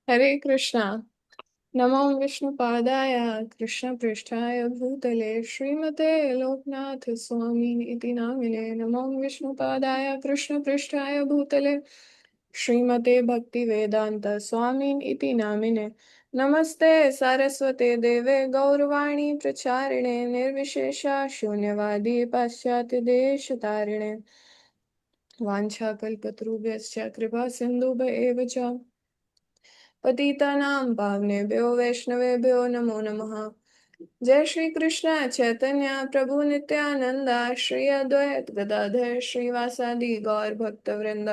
हरे कृष्णा। नमो विष्णुपादाय कृष्णपृष्ठाय भूतले श्रीमते लोकनाथ स्वामी इति नामिने। नमो विष्णुपादाय कृष्णपृष्ठाय भूतले श्रीमते भक्तिवेदांत स्वामी इति नामिने। नमस्ते सारस्वते देवे गौरवाणी प्रचारिणे निर्विशेषा शून्यवादी पाश्चात्य देश तारिणे। वाञ्छाकल्पतरुभ्यश्च कृपा सिन्धुभ्य च पतितानां पावनेभ्यो वैष्णवेभ्यो नमो नमः। जय श्री कृष्ण चैतन्य प्रभु नित्यानंद श्री अद्वैत गदाधर श्रीवासादि गौर भक्त वृंद।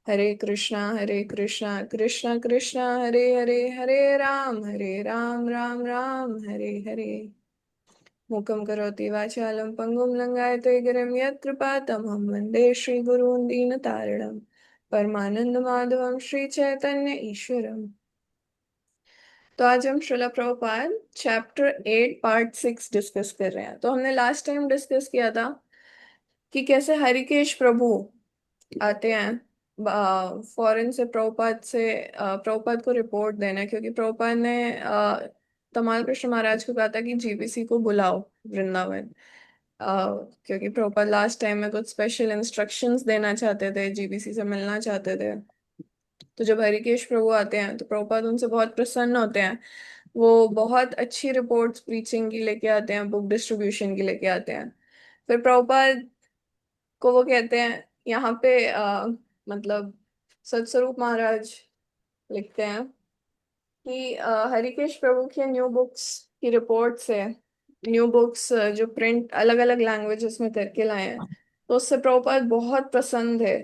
हरे कृष्णा कृष्ण कृष्ण हरे हरे, हरे राम राम राम हरे हरे। मूकं करोति वाचालं पङ्गुं लङ्घयते गिरिं यत्कृपातमहं वन्दे श्रीगुरून् दीनतारिणं परमानन्दमाधवं श्रीचैतन्य ईश्वरम्। तो आज हम Srila Prabhupada chapter 8 part 6 discuss कर रहे हैं। तो हमने लास्ट टाइम डिस्कस किया था कि कैसे हरिकेश प्रभु आते हैं फॉरेन से प्रभुपाद से, प्रभुपाद को रिपोर्ट देना, क्योंकि प्रभुपाद ने तमाल कृष्ण महाराज को कहा था कि जीबीसी को बुलाओ वृंदावन। क्योंकि प्रभुपाद लास्ट टाइम में कुछ स्पेशल इंस्ट्रक्शंस देना चाहते थे, जीबीसी से मिलना चाहते थे। तो जब हरिकेश प्रभु आते हैं तो प्रभुपाद उनसे बहुत प्रसन्न होते हैं। वो बहुत अच्छी रिपोर्ट्स प्रीचिंग की लेके आते हैं, बुक डिस्ट्रीब्यूशन की लेके आते हैं। फिर प्रभुपाद को वो कहते हैं यहाँ पे मतलब सतस्वरूप महाराज लिखते हैं कि हरिकेश प्रभु की न्यू बुक्स की रिपोर्ट से, न्यू बुक्स जो प्रिंट अलग अलग लैंग्वेजेस में करके लाए हैं, तो उससे प्रभुपाद बहुत प्रसन्न थे।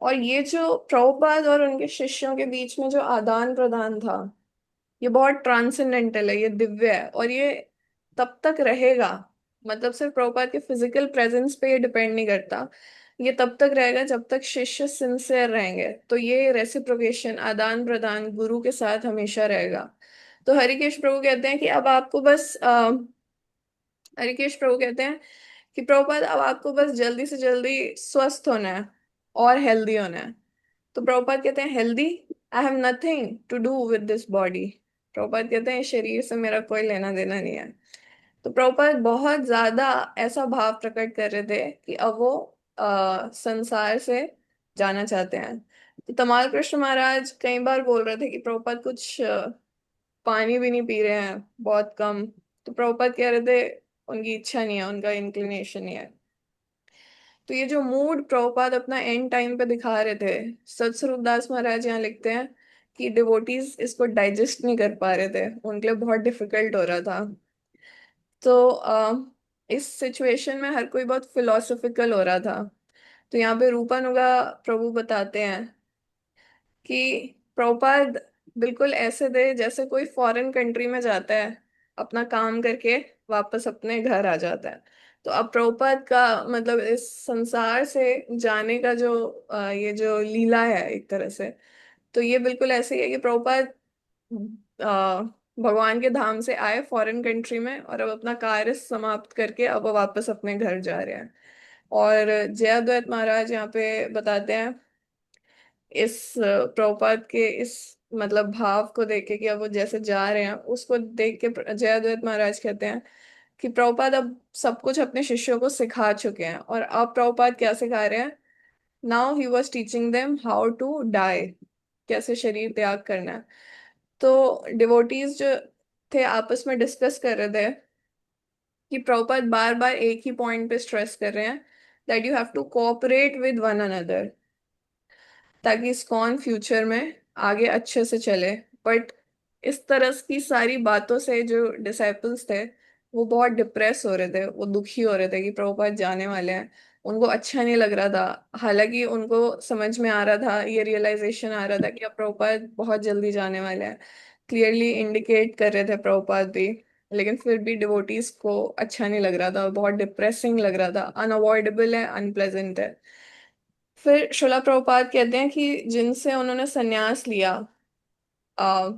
और ये जो प्रभुपाद और उनके शिष्यों के बीच में जो आदान प्रदान था, ये बहुत ट्रांसेंडेंटल है, ये दिव्य है, और ये तब तक रहेगा। मतलब सिर्फ प्रभुपाद के फिजिकल प्रेजेंस पे ये डिपेंड नहीं करता, ये तब तक रहेगा जब तक शिष्य सिंसियर रहेंगे। तो ये रेसिप्रोकेशन, आदान प्रदान गुरु के साथ हमेशा रहेगा। तो हरिकेश प्रभु कहते हैं कि अब आपको बस हरिकेश प्रभु कहते हैं कि प्रभुपाद अब आपको बस जल्दी से जल्दी स्वस्थ होना है और हेल्दी होना है। तो प्रभुपाद कहते हैं healthy, I have nothing to do with this body. Prabhupada कहते हैं शरीर से मेरा कोई लेना देना नहीं है। तो प्रभुपाद बहुत ज्यादा ऐसा भाव प्रकट कर रहे थे कि अब वो संसार से जाना चाहते हैं। तो तमाल कृष्ण महाराज कई बार बोल रहे थे कि प्रभुपाद कुछ पानी भी नहीं पी रहे हैं, बहुत कम। तो प्रभुपाद कह रहे थे उनकी इच्छा नहीं है, उनका इंक्लिनेशन नहीं है। तो ये जो मूड प्रभुपाद अपना एंड टाइम पे दिखा रहे थे, सतस्वरूप दास महाराज यहाँ लिखते हैं कि डिवोटीज इसको डाइजेस्ट नहीं कर पा रहे थे, उनके लिए बहुत डिफिकल्ट हो रहा था। तो इस सिचुएशन में हर कोई बहुत फिलोसॉफिकल हो रहा था। तो यहाँ पे रूपानुगा प्रभु बताते हैं कि प्रभुपाद बिल्कुल ऐसे थे जैसे कोई फॉरेन कंट्री में जाता है, अपना काम करके वापस अपने घर आ जाता है। तो अब प्रभुपाद का मतलब इस संसार से जाने का जो ये जो लीला है एक तरह से, तो ये बिल्कुल ऐसे ही है कि प्रभुपाद अ, भगवान के धाम से आए फॉरेन कंट्री में, और अब अपना कार्य समाप्त करके अब वो वापस अपने घर जा रहे हैं। और जयाद्वैत महाराज यहाँ पे बताते हैं इस प्रभुपाद के इस मतलब भाव को देख के कि अब वो जैसे जा रहे हैं, उसको देख के जयाद्वैत महाराज कहते हैं कि प्रभुपाद अब सब कुछ अपने शिष्यों को सिखा चुके हैं, और अब प्रभुपाद क्या सिखा रहे हैं। Now he was teaching them how to die, कैसे शरीर त्याग करना है। तो डिवोटीज जो थे आपस में डिस्कस कर रहे थे कि प्रभुपाद बार बार एक ही पॉइंट पे स्ट्रेस कर रहे हैं that you have to cooperate with one another, ताकि इस्कॉन फ्यूचर में आगे अच्छे से चले। बट इस तरह की सारी बातों से जो डिसाइपल्स थे वो बहुत डिप्रेस हो रहे थे, वो दुखी हो रहे थे कि प्रभुपाद जाने वाले हैं। उनको अच्छा नहीं लग रहा था, हालांकि उनको समझ में आ रहा था, ये रियलाइजेशन आ रहा था कि अब प्रभुपाद बहुत जल्दी जाने वाले हैं, क्लियरली इंडिकेट कर रहे थे प्रभुपाद भी। लेकिन फिर भी डिवोटीज को अच्छा नहीं लग रहा था, बहुत डिप्रेसिंग लग रहा था, अनअवॉइडेबल है, अनप्लेजेंट है। फिर श्रीला प्रभुपाद कहते हैं कि जिनसे उन्होंने संन्यास लिया, आ,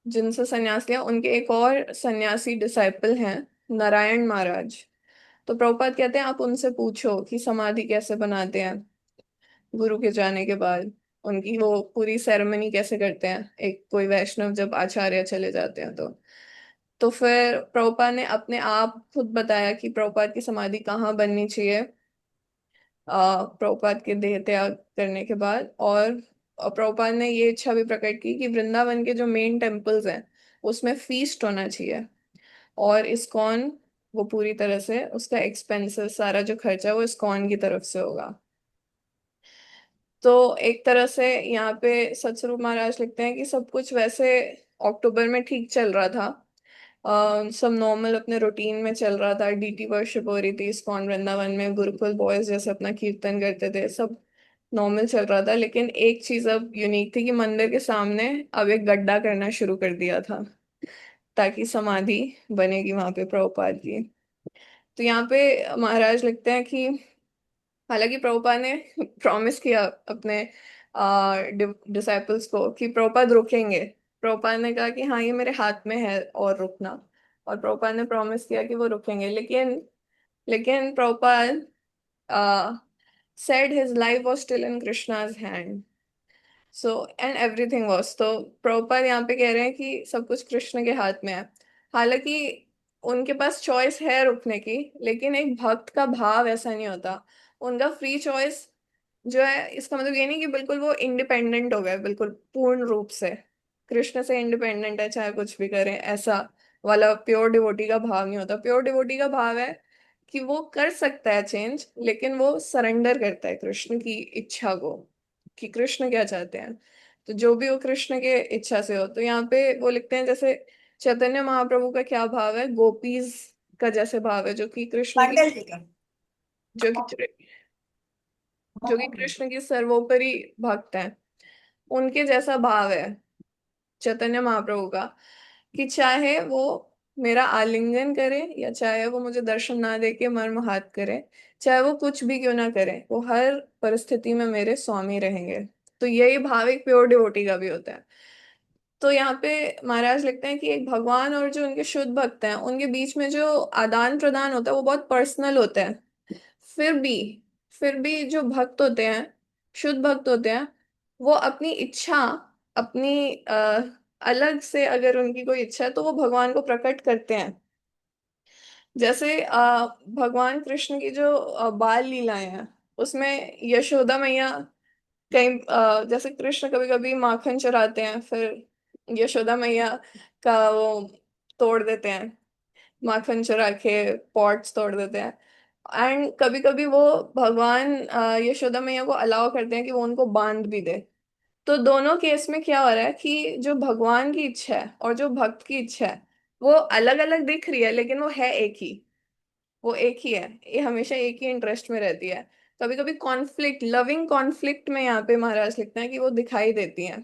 जिनसे संन्यास लिया उनके एक और सन्यासी डिसाइपल हैं, नारायण महाराज। तो प्रभुपाद कहते हैं आप उनसे पूछो कि समाधि कैसे बनाते हैं गुरु के जाने के बाद। उनकी वो पूरी सेरेमनी कैसे करते हैं, एक कोई वैष्णव जब आचार्य चले जाते हैं तो फिर प्रभुपाद ने अपने आप खुद बताया कि प्रभुपाद की समाधि कहाँ बननी चाहिए प्रभुपाद के देह त्याग करने के बाद। और प्रभुपाद ने ये इच्छा भी प्रकट की कि वृंदावन के जो मेन टेम्पल्स हैं उसमें फीस्ट होना चाहिए, और इस्कॉन वो पूरी तरह से उसका एक्सपेंसेस सारा जो खर्चा है वो इस्कॉन की तरफ से होगा। तो एक तरह से यहाँ पे सतस्वरूप महाराज लिखते हैं कि सब कुछ वैसे अक्टूबर में ठीक चल रहा था। सब नॉर्मल अपने रूटीन में चल रहा था, डीटी वर्शिप हो रही थी इस्कॉन वृंदावन में, गुरुकुल बॉयज जैसे अपना कीर्तन करते थे, सब नॉर्मल चल रहा था। लेकिन एक चीज अब यूनिक थी कि मंदिर के सामने अब एक गड्ढा करना शुरू कर दिया था ताकि समाधि बनेगी वहां पे प्रभुपाद की। तो यहाँ पे महाराज लिखते हैं कि हालांकि प्रभुपाद ने प्रॉमिस किया अपने डिसाइपल्स को कि प्रभुपाद रुकेंगे। प्रभुपाद ने कहा कि हाँ ये मेरे हाथ में है और रुकना, और प्रभुपाद ने प्रॉमिस किया कि वो रुकेंगे। लेकिन लेकिन Prabhupada said his life was still in Krishna's hand. So and everything was, तो प्रभुपाद यहाँ पे कह रहे हैं कि सब कुछ कृष्ण के हाथ में है। हालांकि उनके पास चॉइस है रुकने की, लेकिन एक भक्त का भाव ऐसा नहीं होता। उनका फ्री चॉइस जो है, इसका मतलब ये नहीं कि बिल्कुल वो इंडिपेंडेंट हो गए, बिल्कुल पूर्ण रूप से कृष्ण से इंडिपेंडेंट है चाहे कुछ भी करें, ऐसा वाला प्योर डिवोटी का भाव नहीं होता। प्योर डिवोटी का भाव है कि वो कर सकता है चेंज, लेकिन वो सरेंडर करता है कृष्ण की इच्छा को कि कृष्ण क्या चाहते हैं। तो जो भी वो कृष्ण के इच्छा से हो। तो यहाँ पे वो लिखते हैं जैसे चैतन्य महाप्रभु का क्या भाव है, गोपीज का जैसे भाव है, जो कि कृष्ण की बंडल लेकर जो कि जो कि कृष्ण की सर्वोपरि भक्त हैं, उनके जैसा भाव है चैतन्य महाप्रभु का, कि चाहे वो मेरा आलिंगन करे या चाहे वो मुझे दर्शन ना दे के मर्म हाथ करे, चाहे वो कुछ भी क्यों ना करे, वो हर परिस्थिति में मेरे स्वामी रहेंगे। तो यही भाव एक प्योर डिवोटी का भी होता है। तो यहाँ पे महाराज लिखते हैं कि एक भगवान और जो उनके शुद्ध भक्त हैं उनके बीच में जो आदान प्रदान होता है वो बहुत पर्सनल होता है। फिर भी फिर भी जो भक्त होते हैं, शुद्ध भक्त होते हैं, वो अपनी इच्छा, अपनी अलग से अगर उनकी कोई इच्छा है तो वो भगवान को प्रकट करते हैं। जैसे भगवान कृष्ण की जो बाल लीलाएं हैं उसमें यशोदा मैया कहीं जैसे कृष्ण कभी कभी माखन चुराते हैं, फिर यशोदा मैया का वो तोड़ देते हैं, माखन चुरा के पॉट्स तोड़ देते हैं। एंड कभी कभी वो भगवान यशोदा मैया को अलाउ करते हैं कि वो उनको बांध भी दे। तो दोनों केस में क्या हो रहा है कि जो भगवान की इच्छा है और जो भक्त की इच्छा है वो अलग अलग दिख रही है, लेकिन वो है एक ही, वो एक ही है, ये हमेशा एक ही इंटरेस्ट में रहती है। कभी कभी कॉन्फ्लिक्ट, लविंग कॉन्फ्लिक्ट में यहाँ पे महाराज लिखते हैं कि वो दिखाई देती हैं।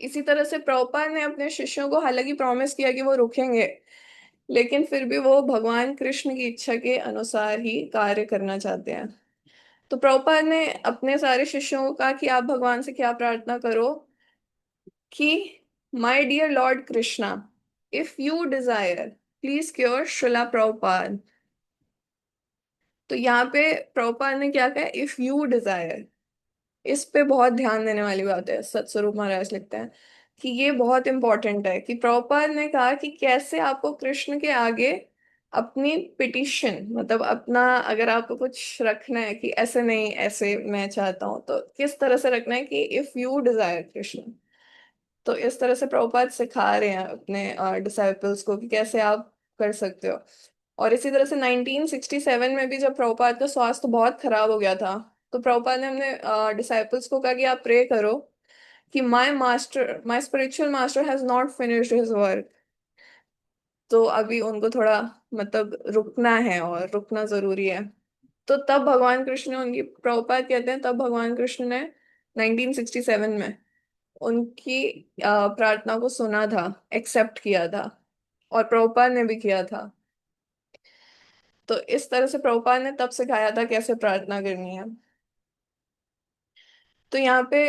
इसी तरह से प्रभुपाद ने अपने शिष्यों को हालांकि प्रॉमिस किया कि वो रुकेंगे, लेकिन फिर भी वो भगवान कृष्ण की इच्छा के अनुसार ही कार्य करना चाहते हैं। तो प्रभुपाद ने अपने सारे शिष्यों को कहा कि आप भगवान से क्या प्रार्थना करो कि my dear Lord Krishna, if you desire please cure Srila Prabhupada. तो यहाँ पे प्रभुपाद ने क्या कहा, इफ यू डिजायर, इस पे बहुत ध्यान देने वाली बात है। सतस्वरूप महाराज लिखते हैं कि ये बहुत इंपॉर्टेंट है कि प्रभुपाद ने कहा कि कैसे आपको कृष्ण के आगे अपनी पिटिशन, मतलब अपना अगर आपको कुछ रखना है कि ऐसे नहीं ऐसे मैं चाहता हूँ, तो किस तरह से रखना है कि इफ यू डिजायर कृष्ण। तो इस तरह से प्रभुपाद सिखा रहे हैं अपने डिसाइपल्स को कि कैसे आप कर सकते हो। और इसी तरह से 1967 में भी जब प्रभुपाद का स्वास्थ्य बहुत खराब हो गया था, तो प्रभुपाद ने अपने डिसाइपल्स को कहा कि आप प्रे करो कि my spiritual master has not finished his work. तो अभी उनको थोड़ा मतलब रुकना है और रुकना जरूरी है। तो तब भगवान कृष्ण ने उनकी, प्रभुपाद कहते हैं तब भगवान कृष्ण ने 1967 में उनकी प्रार्थना को सुना था, एक्सेप्ट किया था, और प्रभुपाद ने भी किया था। तो इस तरह से प्रभुपाद ने तब सिखाया था कैसे प्रार्थना करनी है। तो यहाँ पे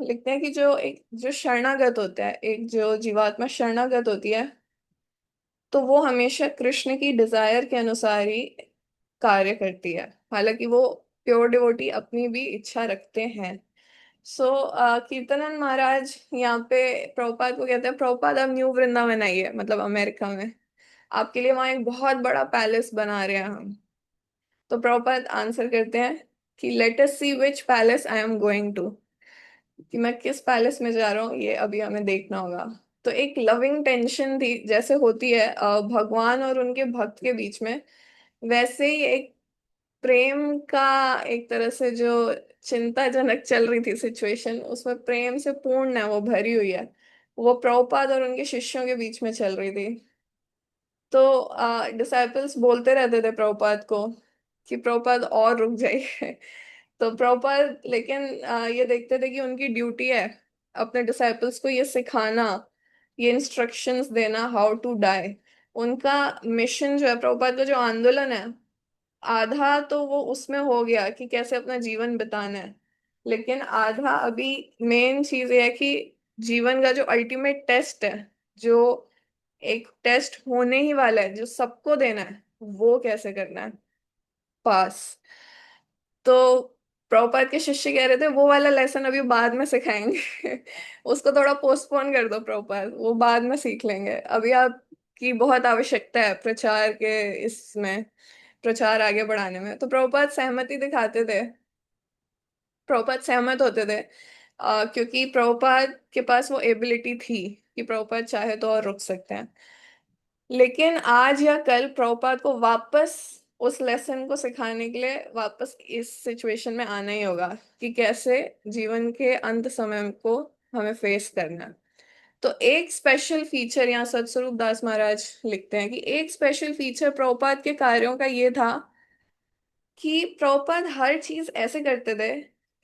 लिखते हैं कि जो एक जो शरणागत होता है, एक जो जीवात्मा शरणागत होती है, तो वो हमेशा कृष्ण की डिजायर के अनुसार ही कार्य करती है। हालांकि वो प्योर डिवोटी अपनी भी इच्छा रखते हैं। सो कीर्तनन महाराज यहाँ पे प्रभुपाद को कहते हैं, प्रभुपाद अब न्यू वृंदावन आइए, मतलब अमेरिका में आपके लिए वहां एक बहुत बड़ा पैलेस बना रहे हैं हम। तो प्रभुपाद आंसर करते हैं कि let us see which palace I am going to, कि मैं किस पैलेस में जा रहा हूँ ये अभी हमें देखना होगा। तो एक लविंग टेंशन थी जैसे होती है भगवान और उनके भक्त के बीच में, वैसे ही एक प्रेम का एक तरह से जो चिंताजनक चल रही थी सिचुएशन, उसमें प्रेम से पूर्ण है, वो भरी हुई है, वो प्रभुपाद और उनके शिष्यों के बीच में चल रही थी। तो डिसाइपल्स बोलते रहते थे प्रभुपाद को कि प्रभुपाद और रुक जाइए। तो प्रभुपाद लेकिन ये देखते थे कि उनकी ड्यूटी है अपने डिसाइपल्स को ये सिखाना, ये इंस्ट्रक्शंस देना हाउ टू डाई। उनका मिशन जो है, प्रभुपाद का जो आंदोलन है, आधा तो वो उसमें हो गया कि कैसे अपना जीवन बिताना है, लेकिन आधा अभी मेन चीज ये है कि जीवन का जो अल्टीमेट टेस्ट है, जो एक टेस्ट होने ही वाला है जो सबको देना है, वो कैसे करना है, पास। तो प्रभुपाद के शिष्य कह रहे थे वो वाला लेसन अभी बाद में सिखाएंगे। उसको थोड़ा पोस्टपोन कर दो प्रभुपाद, वो बाद में सीख लेंगे, अभी आपकी बहुत आवश्यकता है प्रचार के इसमें, प्रचार आगे बढ़ाने में। तो प्रभुपाद सहमति दिखाते थे, प्रभुपाद सहमत होते थे, क्योंकि प्रभुपाद के पास वो एबिलिटी थी कि प्रभुपाद चाहे तो और रुक सकते हैं। लेकिन आज या कल प्रभुपाद को वापस उस लेसन को सिखाने के लिए वापस इस सिचुएशन में आना ही होगा कि कैसे जीवन के अंत समय को हमें फेस करना है। तो एक स्पेशल फीचर यहाँ सतस्वरूप दास महाराज लिखते हैं कि एक स्पेशल फीचर प्रभुपाद के कार्यों का ये था कि प्रभुपाद हर चीज ऐसे करते थे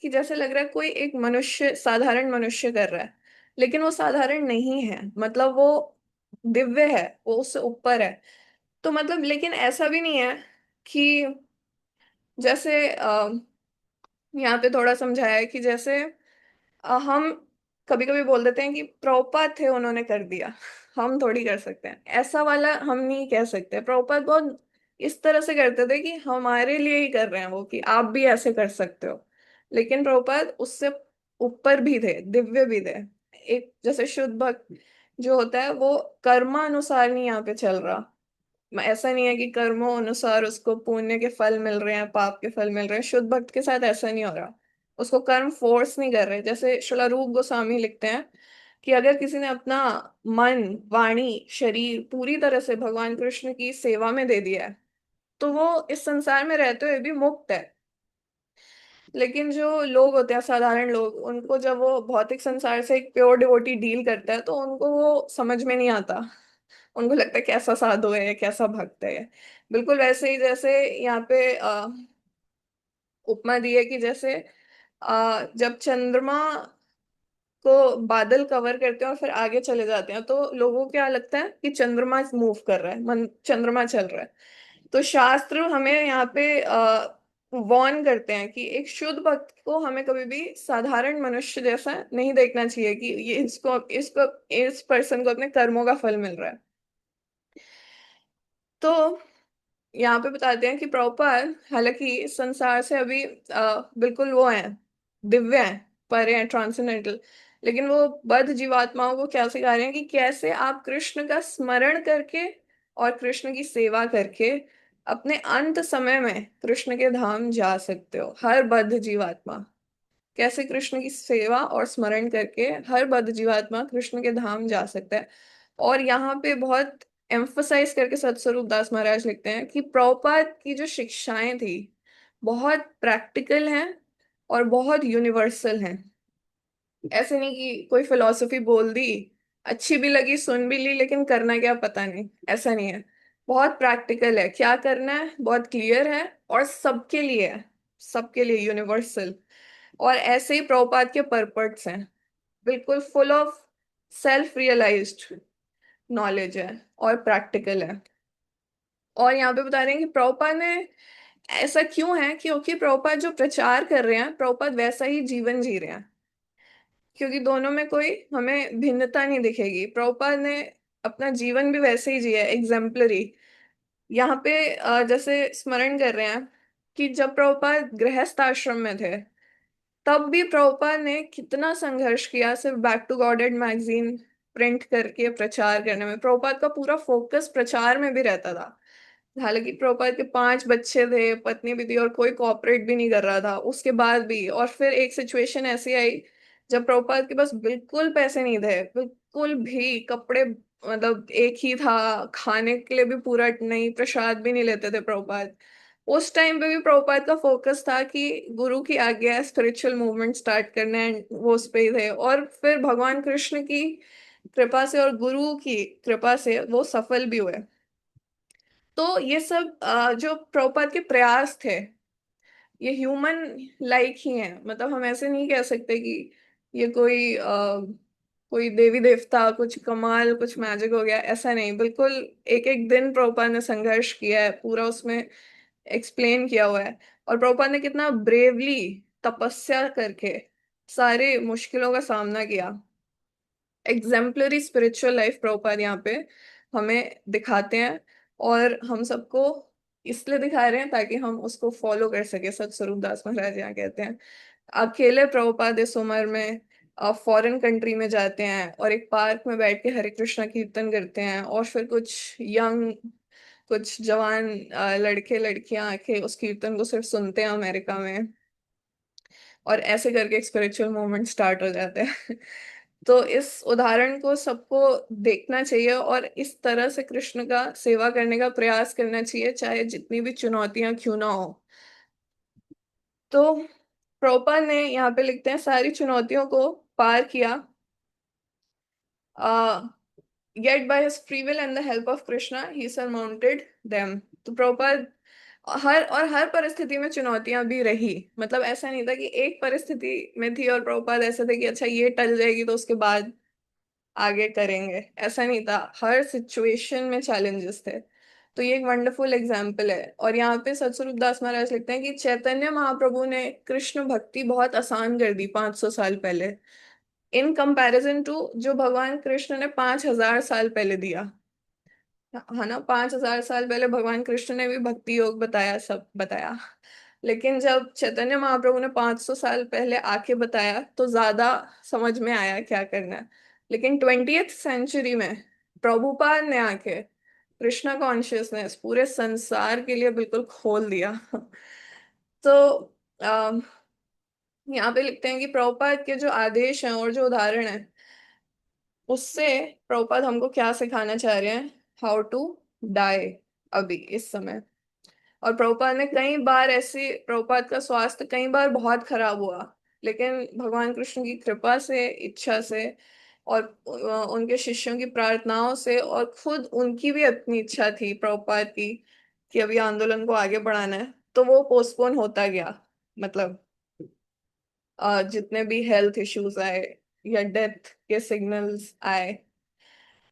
कि जैसे लग रहा है कोई एक मनुष्य, साधारण मनुष्य कर रहा है, लेकिन वो साधारण नहीं है, मतलब वो दिव्य है, वो उससे ऊपर है। तो मतलब लेकिन ऐसा भी नहीं है कि जैसे यहाँ पे थोड़ा समझाया है कि जैसे हम कभी कभी बोल देते हैं कि प्रभुपाद थे उन्होंने कर दिया, हम थोड़ी कर सकते हैं, ऐसा वाला हम नहीं कह सकते। प्रभुपाद बहुत इस तरह से करते थे कि हमारे लिए ही कर रहे हैं वो, कि आप भी ऐसे कर सकते हो। लेकिन प्रभुपाद उससे ऊपर भी थे, दिव्य भी थे। एक जैसे शुद्ध भक्त जो होता है वो कर्मानुसार नहीं यहाँ पे चल रहा, ऐसा नहीं है कि कर्मों अनुसार उसको पुण्य के फल मिल रहे हैं, पाप के फल मिल रहे हैं। शुद्ध भक्त के साथ ऐसा नहीं हो रहा, उसको कर्म फोर्स नहीं कर रहे। जैसे श्रील रूप गोस्वामी लिखते हैं कि अगर किसी ने अपना मन, वाणी, शरीर पूरी तरह से भगवान कृष्ण की सेवा में दे दिया है, तो वो इस संसार में रहते हुए भी मुक्त है। लेकिन जो लोग होते हैं, साधारण लोग, उनको जब वो भौतिक संसार से एक प्योर डिवोटी डील करता है तो उनको वो समझ में नहीं आता, उनको लगता है कैसा साधु है, कैसा भक्त है। बिल्कुल वैसे ही जैसे यहाँ पे उपमा दी है कि जैसे जब चंद्रमा को बादल कवर करते हैं और फिर आगे चले जाते हैं, तो लोगों को क्या लगता है कि चंद्रमा मूव कर रहा है, मन चंद्रमा चल रहा है। तो शास्त्र हमें यहाँ पे वॉर्न करते हैं कि एक शुद्ध भक्त को हमें कभी भी साधारण मनुष्य जैसा नहीं देखना चाहिए कि ये इसको इसको इस पर्सन को अपने कर्मों का फल मिल रहा है। तो यहाँ पे बताते हैं कि प्रभुपाद हालांकि इस संसार से अभी बिल्कुल वो हैं, दिव्य हैं, परे हैं, ट्रांसेंडेंटल, लेकिन वो बद्ध जीवात्माओं को क्या सिखा रहे हैं कि कैसे आप कृष्ण का स्मरण करके और कृष्ण की सेवा करके अपने अंत समय में कृष्ण के धाम जा सकते हो। हर बद्ध जीवात्मा कैसे कृष्ण की सेवा और स्मरण करके हर बद्ध जीवात्मा कृष्ण के धाम जा सकता है। और यहाँ पे बहुत एम्फसाइज करके सतस्वरूप दास महाराज लिखते हैं कि प्रभुपाद की जो शिक्षाएं थी बहुत प्रैक्टिकल हैं और बहुत यूनिवर्सल हैं। ऐसे नहीं कि कोई फिलॉसफी बोल दी, अच्छी भी लगी, सुन भी ली, लेकिन करना क्या पता नहीं, ऐसा नहीं है। बहुत प्रैक्टिकल है, क्या करना है बहुत क्लियर है, और सबके लिए है, सबके लिए यूनिवर्सल। और ऐसे ही प्रभुपाद के पर्पट्स हैं, बिल्कुल full of self realised knowledge है और प्रैक्टिकल है। और यहाँ पे बता रहे हैं कि प्रभुपाद ने ऐसा क्यों है, क्योंकि प्रभुपाद जो प्रचार कर रहे हैं, प्रभुपाद वैसा ही जीवन जी रहे हैं, क्योंकि दोनों में कोई हमें भिन्नता नहीं दिखेगी। प्रभुपाद ने अपना जीवन भी वैसे ही जिया, एग्जाम्पलरी। यहाँ पे जैसे स्मरण कर रहे हैं कि जब प्रभुपाद गृहस्थ आश्रम में थे, तब भी प्रभुपाद ने कितना संघर्ष किया सिर्फ Back to Godhead magazine print करके प्रचार करने में। प्रभुपाद का पूरा फोकस प्रचार में भी रहता था। हालांकि प्रभुपाद के 5 बच्चे थे, पत्नी भी थी, और कोई कोऑपरेट भी नहीं कर रहा था उसके बाद भी। और फिर एक सिचुएशन ऐसी आई जब प्रभुपाद के पास बिल्कुल पैसे नहीं थे, बिल्कुल भी। कपड़े मतलब एक ही था, खाने के लिए भी पूरा नहीं, प्रसाद भी नहीं लेते थे प्रभुपाद। उस टाइम पे भी प्रभुपाद का फोकस था कि गुरु की आज्ञा है, स्पिरिचुअल मूवमेंट स्टार्ट करना है, वो उस पे ही थे। और फिर भगवान कृष्ण की कृपा से और गुरु की कृपा से वो सफल भी हुए। तो ये सब जो प्रभुपाद के प्रयास थे, ये ह्यूमन लाइक ही हैं। मतलब हम ऐसे नहीं कह सकते कि ये कोई देवी देवता कुछ कमाल कुछ मैजिक हो गया, ऐसा नहीं। बिल्कुल एक एक दिन प्रभुपाद ने संघर्ष किया है, पूरा उसमें एक्सप्लेन किया हुआ है। और प्रभुपाद ने कितना ब्रेवली तपस्या करके सारे मुश्किलों का सामना किया। एग्जेम्पलरी स्पिरिचुअल लाइफ प्रभुपाद यहाँ पे हमें दिखाते हैं। और हम सबको इसलिए दिखा रहे हैं ताकि हम उसको फॉलो कर सके। सत स्वरूप दास महाराज यहाँ कहते हैं, अकेले प्रभुपाद इस उम्र में फॉरेन कंट्री में जाते हैं और एक पार्क में बैठ के हरे कृष्णा कीर्तन करते हैं। और फिर कुछ यंग, कुछ जवान लड़के लड़कियां आके उस कीर्तन को सिर्फ सुनते हैं अमेरिका में। और ऐसे करके एक स्पिरिचुअल मूवमेंट स्टार्ट हो जाता है। तो इस उदाहरण को सबको देखना चाहिए और इस तरह से कृष्ण का सेवा करने का प्रयास करना चाहिए, चाहे जितनी भी चुनौतियां क्यों ना हो। तो प्रभुपाद ने यहाँ पे लिखते हैं, सारी चुनौतियों को पार किया, yet by his free will and the help of Krishna he surmounted them। तो प्रभुपाद हर परिस्थिति में चुनौतियां भी रही। मतलब ऐसा नहीं था कि एक परिस्थिति में थी और प्रभुपाद ऐसे थे कि अच्छा ये टल जाएगी तो उसके बाद आगे करेंगे, ऐसा नहीं था। हर सिचुएशन में चैलेंजेस थे। तो ये एक वंडरफुल एग्जाम्पल है। और यहाँ पे सतस्वरूप दास महाराज लिखते हैं कि चैतन्य महाप्रभु ने कृष्ण भक्ति बहुत आसान कर दी 500 साल पहले, इन कंपैरिजन टू जो भगवान कृष्ण ने 5000 साल पहले दिया। है ना, 5000 साल पहले भगवान कृष्ण ने भी भक्ति योग बताया, सब बताया। लेकिन जब चैतन्य महाप्रभु ने 500 साल पहले आके बताया तो ज्यादा समझ में आया क्या करना है। लेकिन 20th सेंचुरी में प्रभुपाद ने आके कृष्णा कॉन्शियसनेस पूरे संसार के लिए बिल्कुल खोल दिया। तो यहाँ पे लिखते हैं कि प्रभुपाद के जो आदेश हैं और जो उदाहरण है, उससे प्रभुपाद हमको क्या सिखाना चाह रहे हैं, हाउ टू डाई अभी इस समय। और प्रभुपाद ने कई बार ऐसे, प्रभुपाद का स्वास्थ्य कई बार बहुत खराब हुआ, लेकिन भगवान कृष्ण की कृपा से, इच्छा से, और उनके शिष्यों की प्रार्थनाओं से, और खुद उनकी भी अपनी इच्छा थी प्रभुपाद की कि अभी आंदोलन को आगे बढ़ाना है, तो वो पोस्टपोन होता गया। मतलब जितने भी हेल्थ इश्यूज आए या डेथ के सिग्नल्स आए।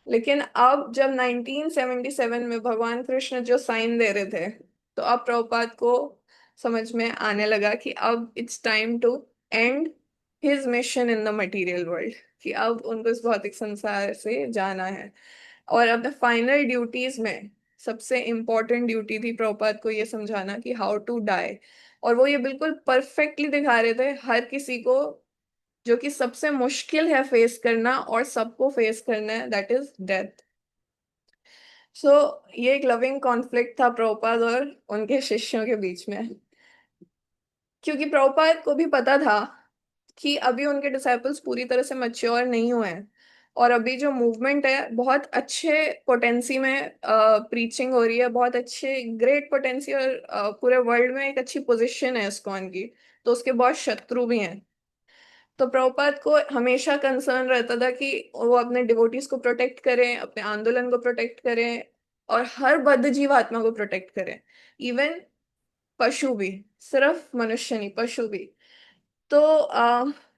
लेकिन अब जब 1977 में भगवान कृष्ण जो साइन दे रहे थे, तो अब प्रभुपाद को समझ में आने लगा कि अब it's time to end his mission in the material world, कि अब उनको इस भौतिक संसार से जाना है। और अपने फाइनल ड्यूटीज में सबसे इम्पोर्टेंट ड्यूटी थी प्रभुपाद को ये समझाना कि हाउ टू डाई। और वो ये बिल्कुल परफेक्टली दिखा रहे थे हर किसी को, जो कि सबसे मुश्किल है फेस करना और सबको फेस करना है, दैट इज डेथ। सो ये एक लविंग कॉन्फ्लिक्ट था प्रभुपाद और उनके शिष्यों के बीच में, क्योंकि प्रभुपाद को भी पता था कि अभी उनके डिसाइपल्स पूरी तरह से मैच्योर नहीं हुए हैं। और अभी जो मूवमेंट है बहुत अच्छे पोटेंसी में प्रीचिंग हो रही है, बहुत अच्छे ग्रेट पोटेंसी, और पूरे वर्ल्ड में एक अच्छी पोजीशन है इस्कॉन की। तो उसके बहुत शत्रु भी हैं। तो प्रभुपाद को हमेशा कंसर्न रहता था कि वो अपने डिवोटीज को प्रोटेक्ट करें, अपने आंदोलन को प्रोटेक्ट करें, और हर बद्ध जीव आत्मा को प्रोटेक्ट करें, इवन पशु भी, सिर्फ मनुष्य नहीं, पशु भी। तो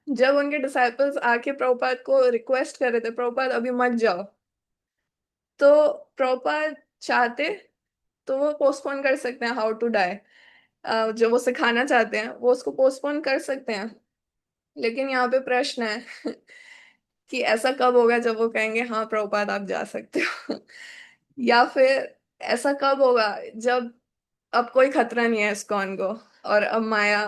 जब उनके डिसाइपल्स आके प्रभुपाद को रिक्वेस्ट कर रहे थे, प्रभुपाद अभी मत जाओ, तो प्रभुपाद चाहते तो वो पोस्टपोन कर सकते हैं हाउ टू डाई। जो वो सिखाना चाहते हैं वो उसको पोस्टपोन कर सकते हैं। लेकिन यहाँ पे प्रश्न है कि ऐसा कब होगा जब वो कहेंगे हाँ प्रभुपाद आप जा सकते हो। या फिर ऐसा कब होगा जब अब कोई खतरा नहीं है इस्कॉन को, और अब माया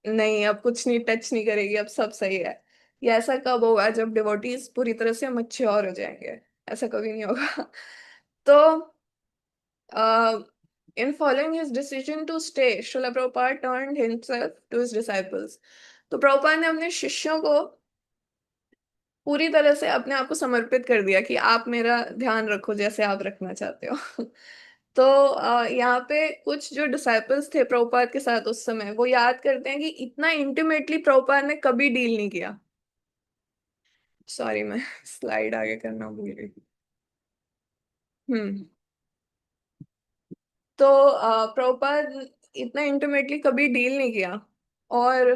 नहीं, अब कुछ नहीं, टच नहीं करेगी, अब सब सही है। ये ऐसा कब होगा? जब डिवोटीज पूरी तरह से मैच्योर हो जाएंगे। ऐसा कभी नहीं होगा। तो in following his decision to stay, Srila Prabhupada turned himself to his disciples. तो प्रभुपाद ने अपने शिष्यों को पूरी तरह से अपने आप को समर्पित कर दिया कि आप मेरा ध्यान रखो जैसे आप रखना चाहते हो। तो यहाँ पे कुछ जो डिसाइपल्स थे प्रभुपाद के साथ उस समय, वो याद करते हैं कि इतना इंटीमेटली प्रभुपाद ने कभी डील नहीं किया। सॉरी, मैं स्लाइड आगे करना भूल गई। हम्म। तो प्रभुपाद इतना इंटीमेटली कभी डील नहीं किया। और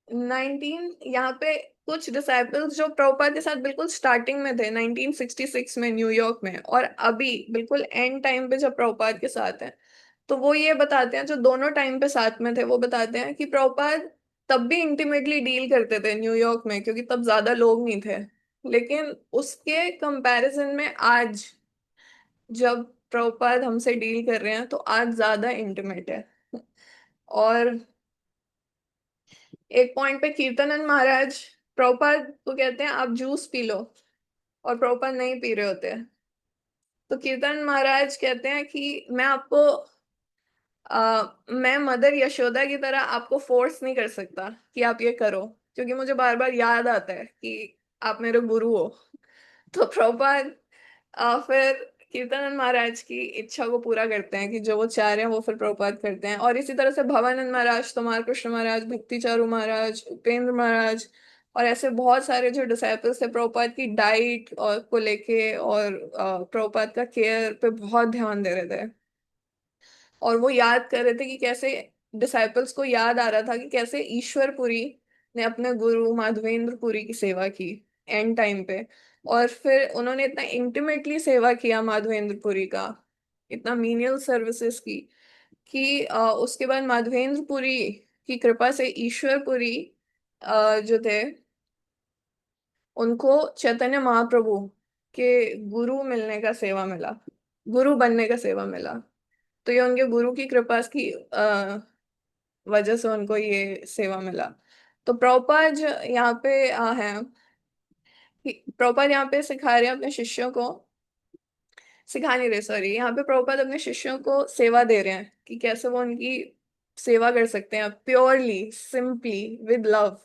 19 यहाँ पे कुछ डिसाइपल्स जो प्रभुपाद के साथ बिल्कुल स्टार्टिंग में थे 1966 में न्यूयॉर्क में, और अभी बिल्कुल एंड टाइम पे जब प्रभुपाद के साथ हैं, तो वो ये बताते हैं, जो दोनों टाइम पे साथ में थे वो बताते हैं कि प्रभुपाद तब भी इंटीमेटली डील करते थे न्यूयॉर्क में, क्योंकि तब ज्यादा लोग नहीं थे। लेकिन उसके कंपैरिजन में आज जब प्रभुपाद हमसे डील कर रहे हैं तो आज ज्यादा इंटीमेट है। और एक पॉइंट पे कीर्तनंद महाराज प्रभुपाद को कहते हैं आप जूस पी लो, और प्रभुपाद नहीं पी रहे होते हैं। तो कीर्तन महाराज कहते हैं कि मैं मदर यशोदा की तरह आपको फोर्स नहीं कर सकता कि आप ये करो, क्योंकि मुझे बार बार याद आता है कि आप मेरे गुरु हो। तो प्रभुपाद फिर कीर्तनंद महाराज की इच्छा को पूरा करते हैं कि जो वो चाह रहे हैं वो फिर प्रभुपाद करते हैं। और इसी तरह से भवानंद महाराज, तोमार कृष्ण महाराज, भक्ति चारू महाराज, उपेंद्र महाराज, और ऐसे बहुत सारे जो डिसाइपल्स थे प्रभुपाद की डाइट और को लेके, और प्रभुपाद का केयर पे बहुत ध्यान दे रहे थे। और वो याद कर रहे थे कि कैसे डिसाइपल्स को याद आ रहा था कि कैसे ईश्वर पुरी ने अपने गुरु माधवेंद्र पुरी की सेवा की एंड टाइम पे। और फिर उन्होंने इतना इंटीमेटली सेवा किया माधवेंद्र पुरी का, इतना मीनियल सर्विसेज की, कि उसके बाद माधवेंद्र पुरी की कृपा से ईश्वर पुरी जो थे उनको चैतन्य महाप्रभु के गुरु मिलने का सेवा मिला, गुरु बनने का सेवा मिला। तो ये उनके गुरु की कृपा की वजह से उनको ये सेवा मिला। तो प्रभुपाद यहाँ पे हैं प्रभुपाद यहाँ पे सिखा रहे हैं अपने शिष्यों को, सिखा नहीं रहे सॉरी, यहाँ पे प्रभुपाद अपने शिष्यों को सेवा दे रहे हैं कि कैसे वो उनकी सेवा कर सकते हैं प्योरली, सिंपली, विद लव।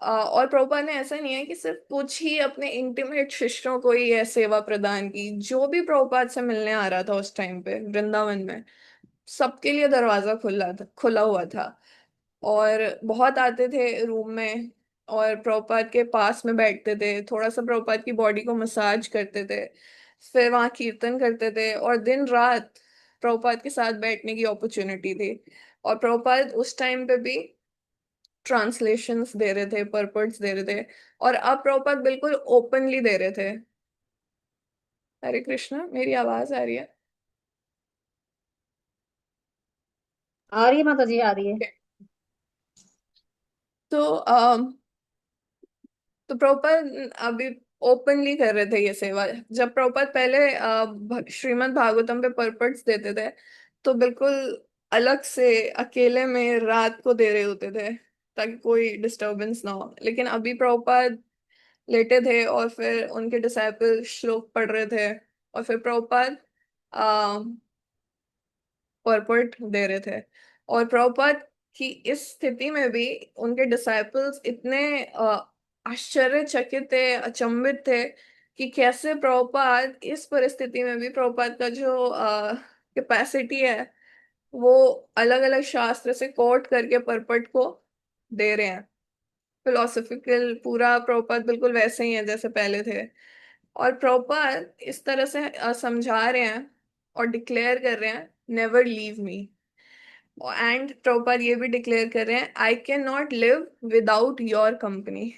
और प्रभुपाद ने ऐसा नहीं है कि सिर्फ कुछ ही अपने इंटीमेट शिष्यों को ही यह सेवा प्रदान की, जो भी प्रभुपाद से मिलने आ रहा था उस टाइम पे वृंदावन में सबके लिए दरवाजा खुला हुआ था। और बहुत आते थे रूम में, और प्रभुपाद के पास में बैठते थे, थोड़ा सा प्रभुपाद की बॉडी को मसाज करते थे, फिर वहाँ कीर्तन करते थे, और दिन रात प्रभुपाद के साथ बैठने की अपॉर्चुनिटी थी। और प्रभुपाद उस टाइम पे भी ट्रांसलेशंस दे रहे थे, परपर्ट्स दे रहे थे, और अब प्रभुपाद बिल्कुल ओपनली दे रहे थे। हरे कृष्णा, मेरी आवाज आ रही है? आ रही है माता जी, आ रही है। Okay. तो प्रभुपाद अभी ओपनली कर रहे थे ये सेवा। जब प्रभुपाद पहले श्रीमद् भागवतम पे परपर्ट्स देते थे तो बिल्कुल अलग से अकेले में रात को दे रहे होते थे ताकि कोई डिस्टरबेंस ना हो। लेकिन अभी प्रभुपाद लेटे थे और फिर उनके डिसाइपल श्लोक पढ़ रहे थे, और फिर प्रभुपाद परपर्ट दे रहे थे। और प्रभुपाद की इस स्थिति में भी उनके डिसाइपल्स इतने आश्चर्यचकित थे, अचंभित थे कि कैसे प्रभुपाद इस परिस्थिति में भी, प्रभुपाद का जो कैपेसिटी है वो अलग अलग शास्त्र से कोट करके परपट को दे रहे हैं। फिलोसफिकल पूरा प्रभुपाद बिल्कुल वैसे ही है जैसे पहले थे। और प्रभुपाद इस तरह से समझा रहे हैं और डिक्लेयर कर रहे हैं, never leave me. And Prabhupada ये भी डिक्लेयर कर रहे हैं, I can not live without your company.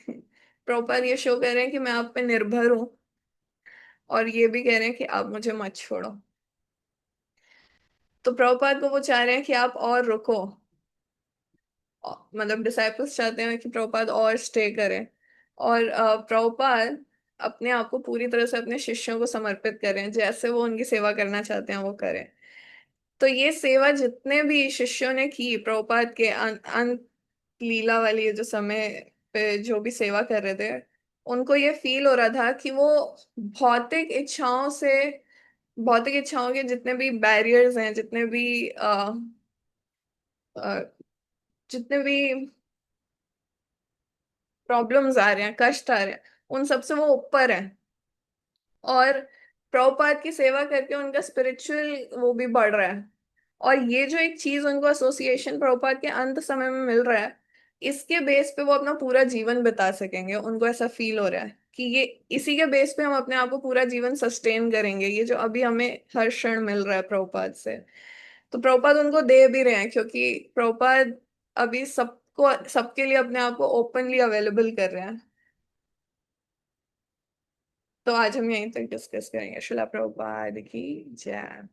Prabhupada ये शो कर रहे हैं कि मैं आप पे निर्भर हूँ, और ये भी कह रहे हैं कि आप मुझे मत छोड़ो। तो प्रभुपाद को वो चाह रहे हैं कि आप और रुको, मतलब डिसाइपल्स चाहते हैं कि प्रभुपाद और स्टे करें। और प्रभुपाद अपने आप को पूरी तरह से अपने शिष्यों को समर्पित करें, जैसे वो उनकी सेवा करना चाहते हैं वो करें। तो ये सेवा जितने भी शिष्यों ने की प्रभुपाद के अंत लीला वाली जो समय पे जो भी सेवा कर रहे थे, उनको ये फील हो रहा था कि वो भौतिक इच्छाओं से, भौतिक इच्छाओं के जितने भी बैरियर्स हैं, अ, जितने भी प्रॉब्लम्स आ रहे हैं, कष्ट आ रहे हैं, उन सब से वो ऊपर है। और प्रभुपाद की सेवा करके उनका स्पिरिचुअल वो भी बढ़ रहा है। और ये जो एक चीज उनको एसोसिएशन प्रभुपाद के अंत समय में मिल रहा है, इसके बेस पे वो अपना पूरा जीवन बिता सकेंगे। उनको ऐसा फील हो रहा है कि ये इसी के बेस पे हम अपने आप को पूरा जीवन सस्टेन करेंगे, ये जो अभी हमें हर क्षण मिल रहा है प्रभुपाद से। तो प्रभुपाद उनको दे भी रहे हैं, क्योंकि प्रभुपाद अभी सबको, सबके लिए अपने आप को ओपनली अवेलेबल कर रहे हैं। तो आज हम यहीं तक डिस्कस करेंगे। शिला प्रभुपाद की जय।